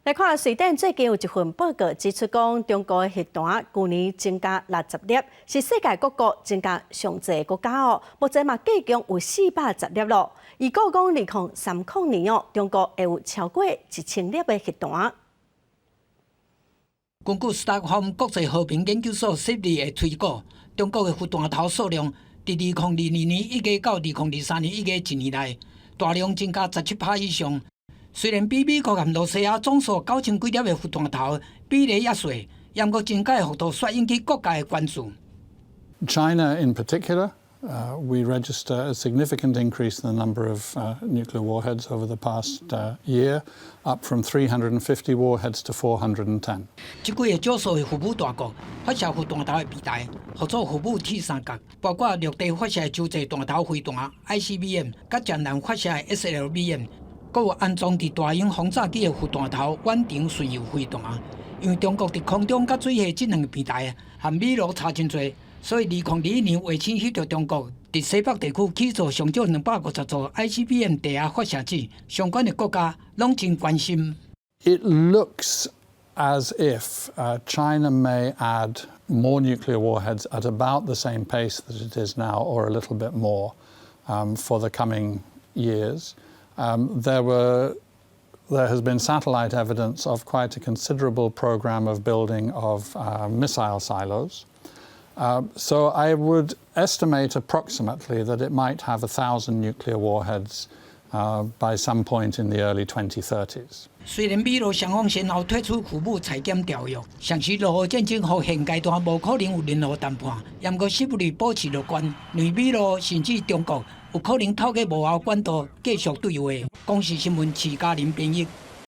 来看，瑞典最近有一份报告指出，讲中国的核弹去年增加60粒，是世界各国增加上济的国家哦。目前嘛，计共有410粒咯。预估讲2030年哦，中国会有超过1000粒的核弹。根据斯坦福国际和平研究所设立的推估，中国的核弹头数量伫2022年一月到2023年一月1年内，大量增加17%以上。虽然比美国和罗西亚总数9000几粒的核弹头比例也小，但过增加的幅度却引起国家的关注。China, in particular, we register a significant increase in the number of nuclear warheads over the past year, up from 350 warheads to 410. 这几个少数的核武大国发射核弹头的比例，合作核武铁三角，包括陆地发射的洲际弹头飞弹 ICBM， 甲江南发射的 SLBM。阁有安装伫大型轰炸机的核弹头远程巡游飞弹，因为中国伫空中甲水下这两个平台和美罗差真多，所以2021年卫星翕到中国伫西北地区起造上少250座 ICBM 地下发射器，相关的国家拢真关心。It looks as if China may add more nuclear warheads at about the same pace that it is now, or a little bit more, for the coming years. There has been satellite evidence of quite a considerable program of building of missile silos. So I would estimate approximately that it might have 1,000 nuclear warheads by some point in the early 2030s. 虽然美罗双方先后退出核武裁减条约，像是俄乌战争和现阶段无可能有任何谈判，但过势不离保持乐观，认为美罗甚至中国有可能透过无效管道继续对话。公视新闻徐嘉玲编译。